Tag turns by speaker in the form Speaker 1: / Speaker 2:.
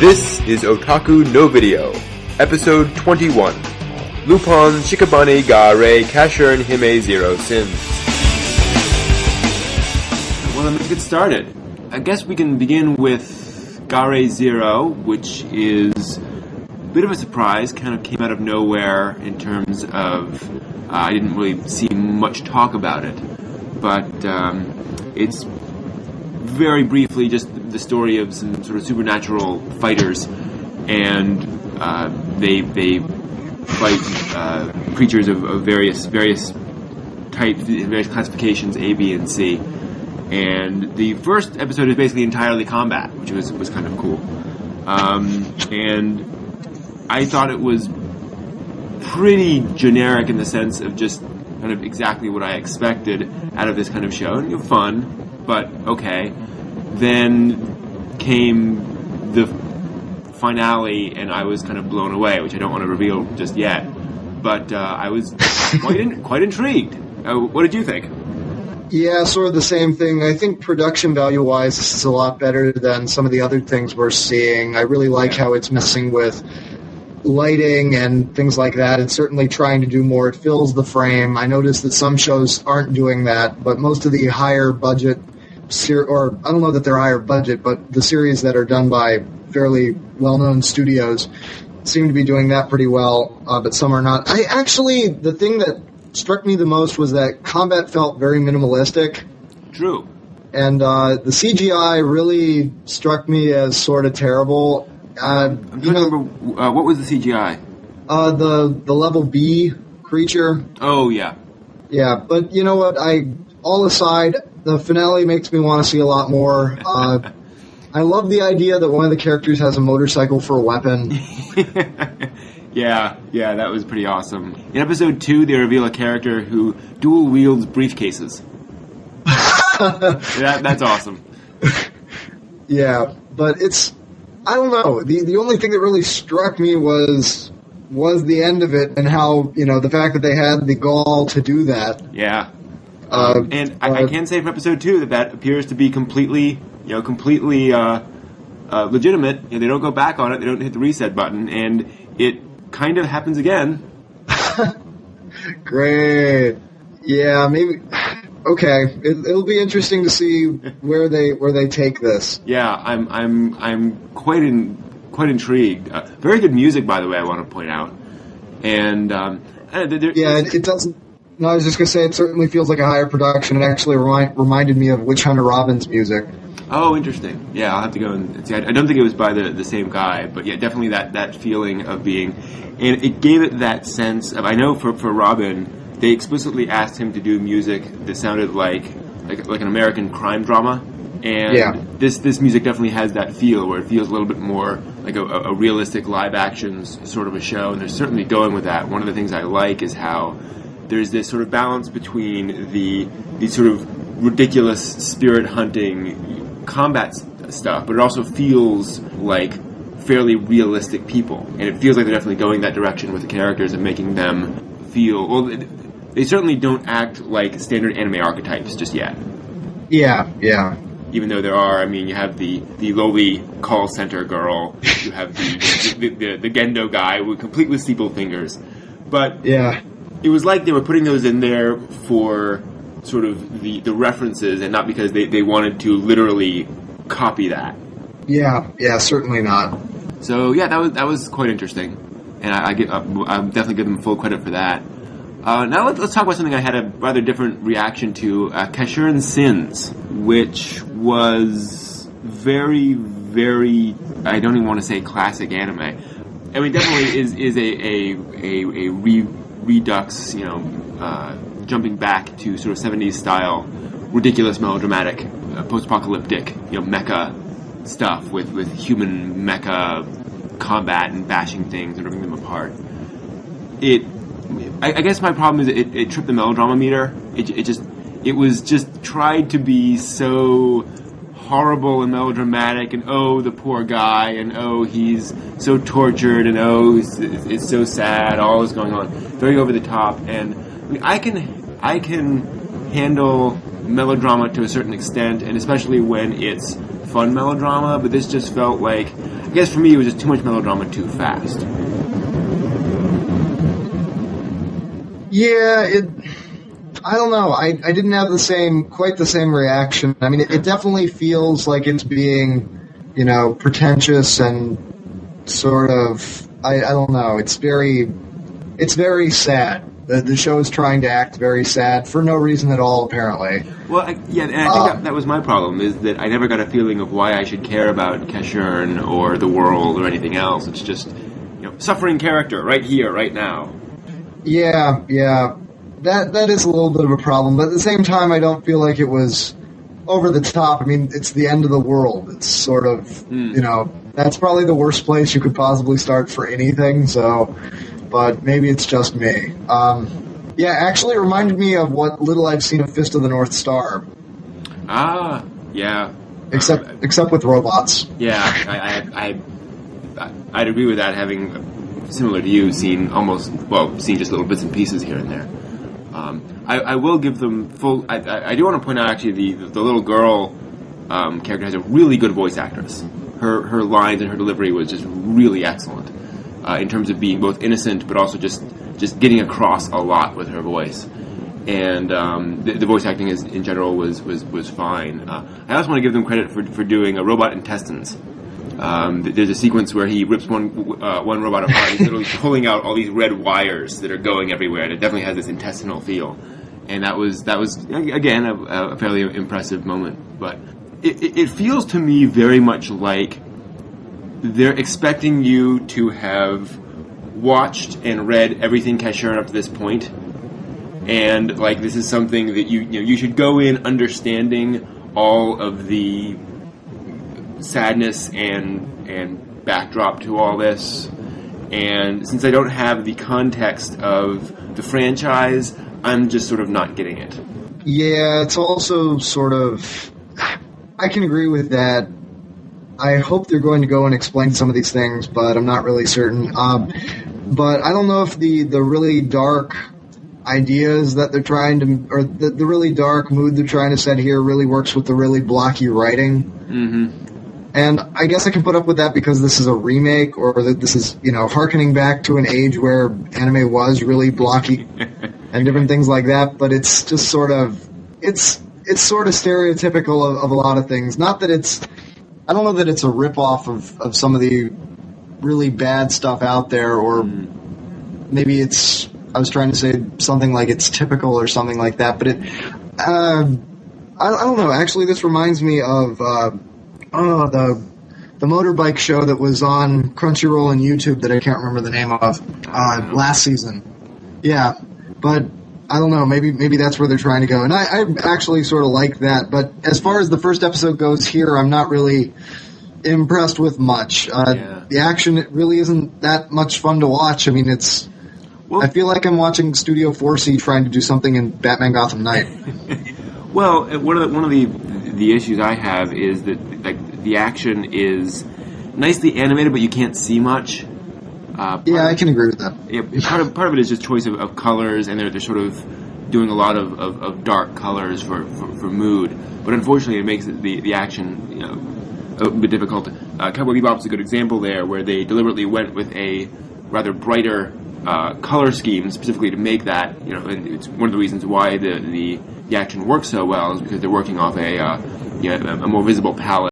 Speaker 1: This is Otaku no Video, Episode 21, Lupin Shikabane ga Rei Casshern Hime Zero Sins. Well, let's get started. I guess we can begin with Rei Zero, which is a bit of a surprise, kind of came out of nowhere in terms of, I didn't really see much talk about it, but it's very briefly just the story of some sort of supernatural fighters, and they fight creatures of various types, various classifications, A, B, and C. And the first episode is basically entirely combat, which was kind of cool. And I thought it was pretty generic in the sense of just kind of exactly what I expected out of this kind of show. And fun, but okay. Then came the finale, and I was kind of blown away, which I don't want to reveal just yet. But I was quite intrigued. What did you think?
Speaker 2: Yeah, sort of the same thing. I think production value-wise, this is a lot better than some of the other things we're seeing. I really like how it's messing with lighting and things like that. It's certainly trying to do more. It fills the frame. I noticed that some shows aren't doing that, but most of the higher budget, or I don't know that they're higher budget, but the series that are done by fairly well-known studios seem to be doing that pretty well, but some are not. The thing that struck me the most was that combat felt very minimalistic.
Speaker 1: True.
Speaker 2: And the CGI really struck me as sort of terrible.
Speaker 1: I'm trying to remember, what was the CGI?
Speaker 2: The level B creature.
Speaker 1: Oh, yeah.
Speaker 2: Yeah, but you know what? All aside, the finale makes me want to see a lot more. I love the idea that one of the characters has a motorcycle for a weapon. Yeah, that was pretty awesome. In episode 2, they reveal a character who dual wields briefcases. That's awesome. Yeah, but I don't know. The only thing that really struck me was the end of it and how, the fact that they had the gall to do that. Yeah. And I can say from episode 2 that appears to be completely legitimate. They don't go back on it. They don't hit the reset button, and it kind of happens again. Great. Yeah, maybe. Okay, it'll be interesting to see where they take this. Yeah, I'm quite intrigued. Very good music, by the way. I want to point out, and it doesn't. No, I was just gonna say it certainly feels like a higher production. It actually reminded me of Witch Hunter Robin's music. Oh, interesting. Yeah, I'll have to go and see. I don't think it was by the same guy, but yeah, definitely that feeling of being, and it gave it that sense of. I know for Robin, they explicitly asked him to do music that sounded like an American crime drama, and this music definitely has that feel where it feels a little bit more like a realistic live actions sort of a show, and they're certainly going with that. One of the things I like is how there's this sort of balance between the sort of ridiculous spirit hunting combat stuff, but it also feels like fairly realistic people, and it feels like they're definitely going that direction with the characters and making them feel, well, they certainly don't act like standard anime archetypes just yet. Yeah. Even though there are, you have the lowly call center girl, you have the Gendo guy complete with steeple fingers, but it was like they were putting those in there for sort of the references, and not because they wanted to literally copy that. Yeah, certainly not. So yeah, that was quite interesting, and I'm definitely give them full credit for that. Now let's talk about something I had a rather different reaction to, Casshern Sins, which was very, very, I don't even want to say classic anime. Definitely is a redux, jumping back to sort of 70s style, ridiculous, melodramatic, post-apocalyptic, mecha stuff with human mecha combat and bashing things and ripping them apart. I guess my problem is it tripped the melodrama meter. It was just tried to be so horrible and melodramatic, and oh, the poor guy, and oh, he's so tortured, and oh, it's so sad, all is going on. Very over the top, and I can handle melodrama to a certain extent, and especially when it's fun melodrama, but this just felt like
Speaker 1: I guess for me, it was just too much melodrama too fast.
Speaker 2: Yeah, I don't know. I didn't have quite the same reaction. I mean, it definitely feels like it's being, pretentious and sort of, I don't know. It's very sad. The show is trying to act very sad for no reason at all, apparently.
Speaker 1: Well, and I think that was my problem, is that I never got a feeling of why I should care about Casshern or the world or anything else. It's just, suffering character right here, right now.
Speaker 2: Yeah. That is a little bit of a problem, but at the same time, I don't feel like it was over the top. I mean, it's the end of the world. It's sort of, that's probably the worst place you could possibly start for anything, so, but maybe it's just me. Actually it reminded me of what little I've seen of Fist of the North Star.
Speaker 1: Ah, yeah.
Speaker 2: Except with robots.
Speaker 1: Yeah, I'd agree with that, having, similar to you, seen just little bits and pieces here and there. I will give them full. I do want to point out, actually, the little girl character has a really good voice actress. Her lines and her delivery was just really excellent in terms of being both innocent but also just getting across a lot with her voice. And the voice acting in general was fine. I also want to give them credit for doing robot intestines. There's a sequence where he rips one robot apart. He's literally pulling out all these red wires that are going everywhere, and it definitely has this intestinal feel. And that was again a fairly impressive moment. But it feels to me very much like they're expecting you to have watched and read everything Casshern up to this point, and like this is something that you should go in understanding all of the sadness and backdrop to all this. And since I don't have the context of the franchise, I'm just sort of not getting it.
Speaker 2: Yeah, it's also sort of... I can agree with that. I hope they're going to go and explain some of these things, but I'm not really certain. But I don't know if the really dark ideas that they're trying to... or the really dark mood they're trying to set here really works with the really blocky writing.
Speaker 1: Mm-hmm.
Speaker 2: And I guess I can put up with that because this is a remake, or that this is, harkening back to an age where anime was really blocky and different things like that. But it's just sort of, it's sort of stereotypical of a lot of things. Not that I don't know that it's a ripoff of some of the really bad stuff out there, or maybe I was trying to say something like it's typical or something like that. But I don't know. Actually, this reminds me of, the motorbike show that was on Crunchyroll and YouTube that I can't remember the name of last season. Yeah, but I don't know. Maybe that's where they're trying to go, and I actually sort of like that. But as far as the first episode goes here, I'm not really impressed with much. The action, it really isn't that much fun to watch. I mean, I feel like I'm watching Studio 4C trying to do something in Batman Gotham Knight.
Speaker 1: Well, one of the issues I have is that the action is nicely animated, but you can't see much.
Speaker 2: I can agree with that.
Speaker 1: Yeah, part of it is just choice of colors, and they're sort of doing a lot of dark colors for mood. But unfortunately, it makes the action a bit difficult. Cowboy Bebop's a good example there, where they deliberately went with a rather brighter color scheme specifically to make that. And it's one of the reasons why the action works so well is because they're working off a more visible palette.